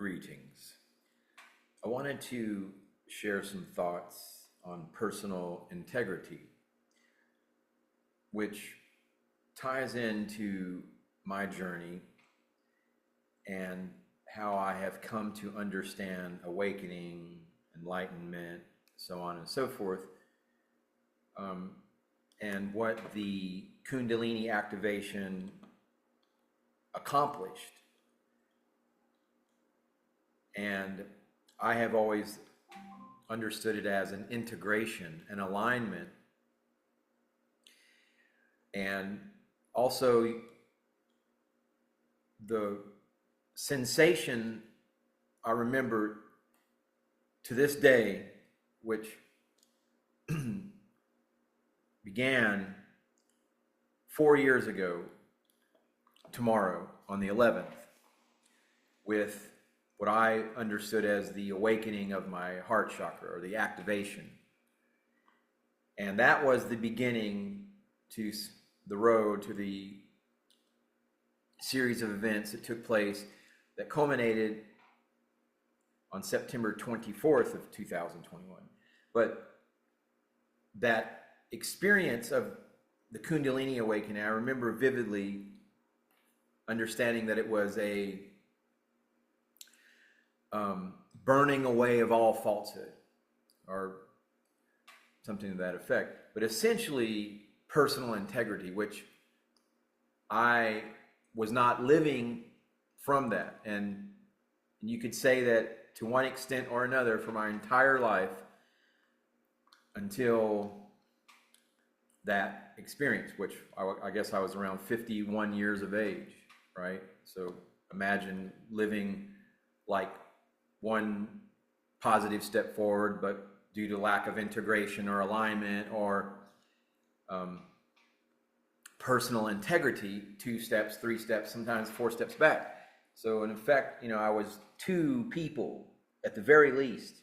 Greetings. I wanted to share some thoughts on personal integrity, which ties into my journey and how I have come to understand awakening, enlightenment, so on and so forth, and what the Kundalini activation accomplished. And I have always understood it as an integration, an alignment, and also the sensation I remember to this day, which began 4 years ago tomorrow on the 11th with what I understood as the awakening of my heart chakra, or the activation. And that was the beginning to the road to the series of events that took place that culminated on September 24th of 2021. But that experience of the Kundalini awakening, I remember vividly understanding that it was a burning away of all falsehood, or something to that effect. But essentially, personal integrity, which I was not living from that. And you could say that to one extent or another for my entire life until that experience, which I guess I was around 51 years of age, right? So imagine living like one positive step forward, but due to lack of integration or alignment or personal integrity, 2 steps, 3 steps, sometimes 4 steps back. So in effect, I was 2 people at the very least.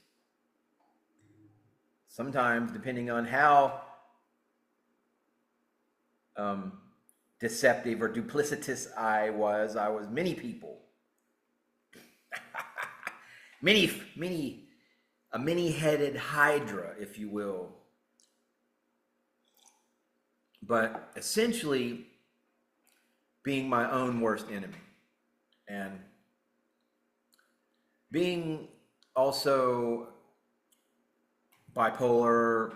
Sometimes, depending on how deceptive or duplicitous I was many people. A many-headed hydra, if you will. But essentially being my own worst enemy. And being also bipolar,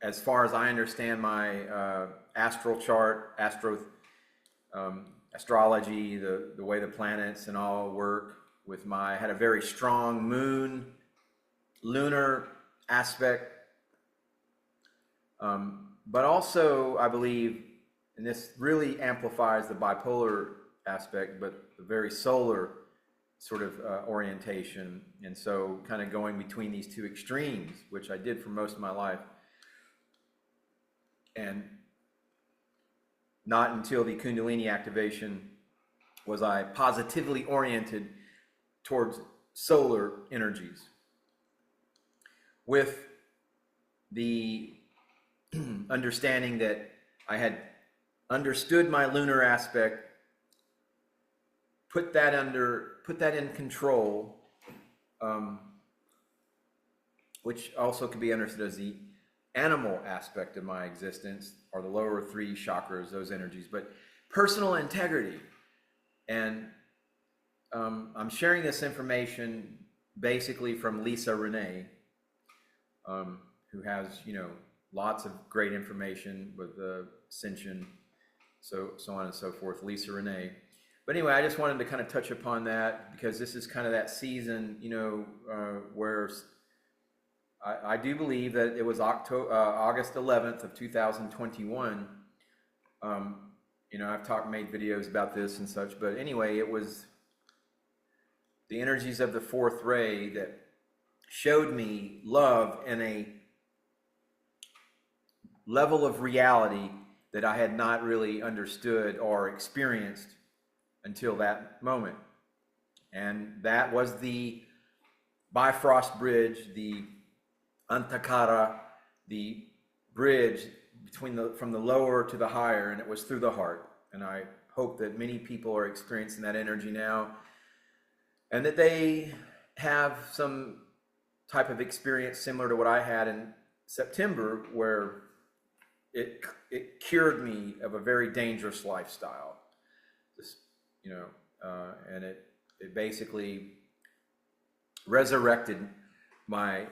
as far as I understand my astral chart, astrology, the way the planets and all work with I had a very strong lunar aspect. But also, I believe, and this really amplifies the bipolar aspect, but the very solar sort of orientation. And so kind of going between these 2 extremes, which I did for most of my life. And not until the Kundalini activation was I positively oriented towards solar energies, with the understanding that I had understood my lunar aspect, put that in control, which also could be understood as the animal aspect of my existence, or the lower 3 chakras, those energies, but personal integrity. And I'm sharing this information basically from Lisa Renee, who has, lots of great information with ascension, so on and so forth, Lisa Renee. But anyway, I just wanted to kind of touch upon that, because this is kind of that season, where I do believe that it was August 11th of 2021. I've made videos about this and such, but anyway, it was the energies of the 4th ray that showed me love in a level of reality that I had not really understood or experienced until that moment. And that was the Bifrost Bridge, the Antaḥkaraṇa, the bridge from the lower to the higher, and it was through the heart. And I hope that many people are experiencing that energy now, and that they have some type of experience similar to what I had in September, where it cured me of a very dangerous lifestyle. Just, and it basically resurrected myself.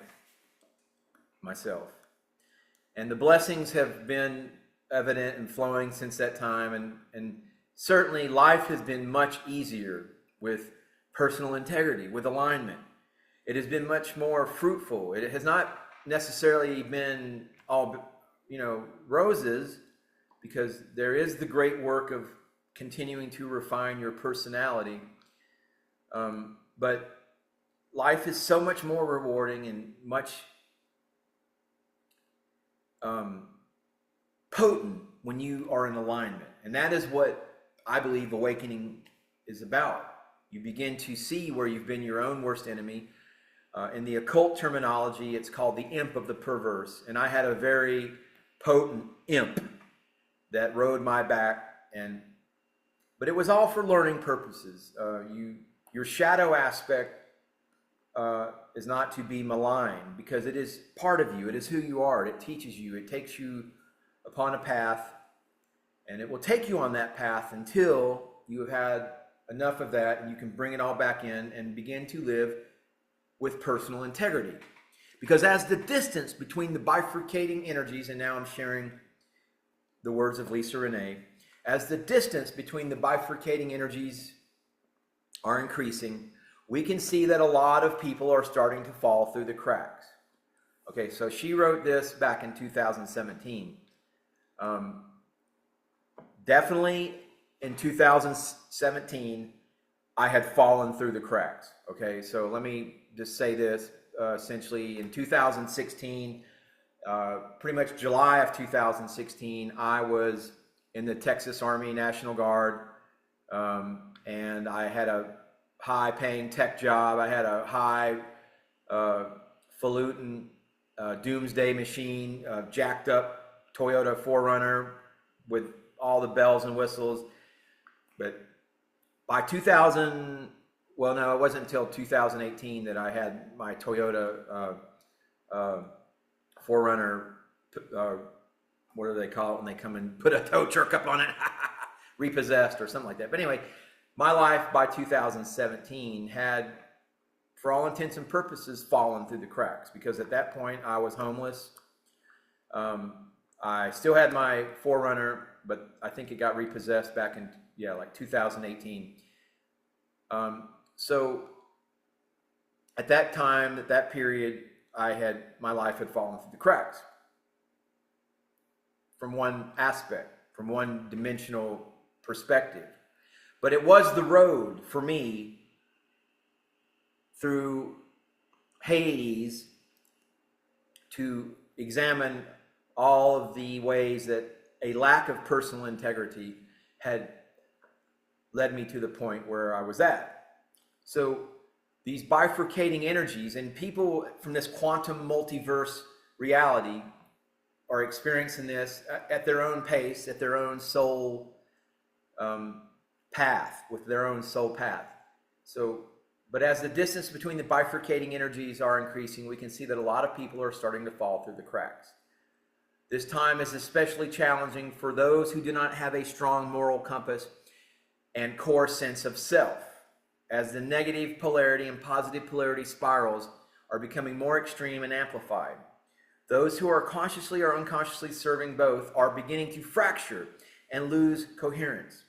And the blessings have been evident and flowing since that time, and certainly life has been much easier with personal integrity, with alignment. It has been much more fruitful. It has not necessarily been all, roses, because there is the great work of continuing to refine your personality. But life is so much more rewarding and much potent when you are in alignment. And that is what I believe awakening is about. You begin to see where you've been your own worst enemy. In the occult terminology, it's called the imp of the perverse. And I had a very potent imp that rode my back, but it was all for learning purposes. Your shadow aspect is not to be maligned, because it is part of you. It is who you are. It teaches you. It takes you upon a path, and it will take you on that path until you have had enough of that and you can bring it all back in and begin to live with personal integrity. Because as the distance between the bifurcating energies, and now I'm sharing the words of Lisa Renee, as the distance between the bifurcating energies are increasing, we can see that a lot of people are starting to fall through the cracks. Okay, so she wrote this back in 2017. Definitely in 2017, I had fallen through the cracks. Okay, so let me just say this. Essentially, in 2016, pretty much July of 2016, I was in the Texas Army National Guard, and I had a high-paying tech job. I had a high-falutin doomsday machine, jacked up Toyota 4Runner with all the bells and whistles. But by 2000, well, no, it wasn't until 2018 that I had my Toyota 4Runner, what do they call it when they come and put a tow truck up on it? Repossessed or something like that. But anyway, my life by 2017 had, for all intents and purposes, fallen through the cracks, because at that point I was homeless. I still had my 4Runner, but I think it got repossessed back in, like 2018. So at that time, at that period, my life had fallen through the cracks from one aspect, from one dimensional perspective. But it was the road for me through Hades to examine all of the ways that a lack of personal integrity had led me to the point where I was at. So these bifurcating energies, and people from this quantum multiverse reality are experiencing this at their own pace, at their own soul path, with their own soul path. So, but as the distance between the bifurcating energies are increasing, we can see that a lot of people are starting to fall through the cracks. This time is especially challenging for those who do not have a strong moral compass and core sense of self, as the negative polarity and positive polarity spirals are becoming more extreme and amplified. Those who are consciously or unconsciously serving both are beginning to fracture and lose coherence.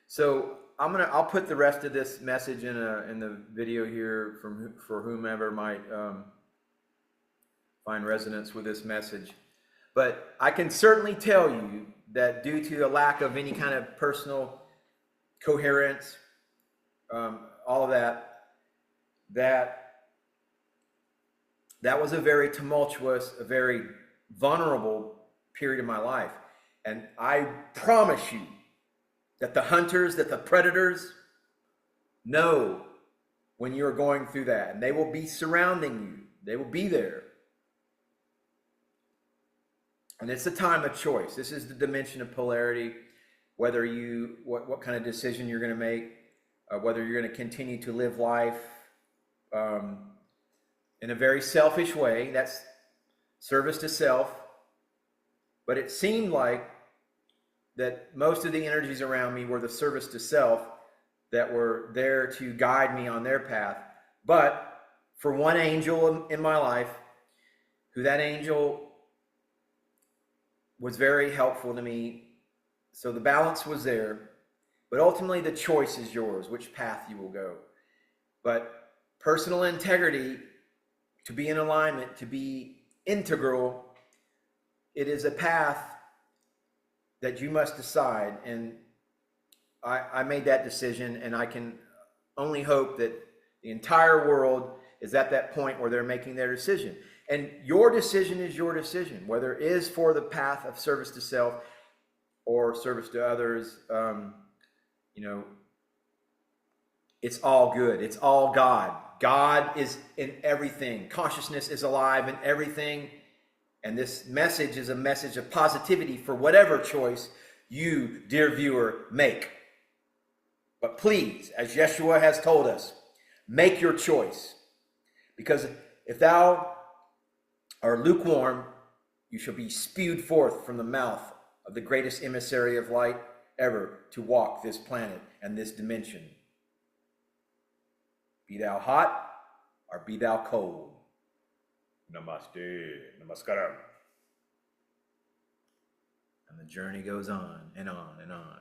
So I'll put the rest of this message in the video here for whomever might find resonance with this message. But I can certainly tell you that due to a lack of any kind of personal coherence, all of that was a very tumultuous, a very vulnerable period of my life. And I promise you that the hunters, that the predators know when you're going through that, and they will be surrounding you. They will be there. And it's a time of choice. This is the dimension of polarity. whether what kind of decision you're going to make, whether you're going to continue to live life in a very selfish way. That's service to self. But it seemed like that most of the energies around me were the service to self that were there to guide me on their path. But for one angel in my life, who that angel was very helpful to me. So the balance was there. But ultimately the choice is yours, which path you will go. But personal integrity, to be in alignment, to be integral, it is a path that you must decide. And I made that decision, and I can only hope that the entire world is at that point where they're making their decision. And your decision is your decision, whether it is for the path of service to self or service to others. It's all good. It's all God. God is in everything. Consciousness is alive in everything. And this message is a message of positivity for whatever choice you, dear viewer, make. But please, as Yeshua has told us, make your choice. Because if thou art lukewarm, you shall be spewed forth from the mouth of the greatest emissary of light ever to walk this planet and this dimension. Be thou hot or be thou cold. Namaste. Namaskaram. And the journey goes on and on and on.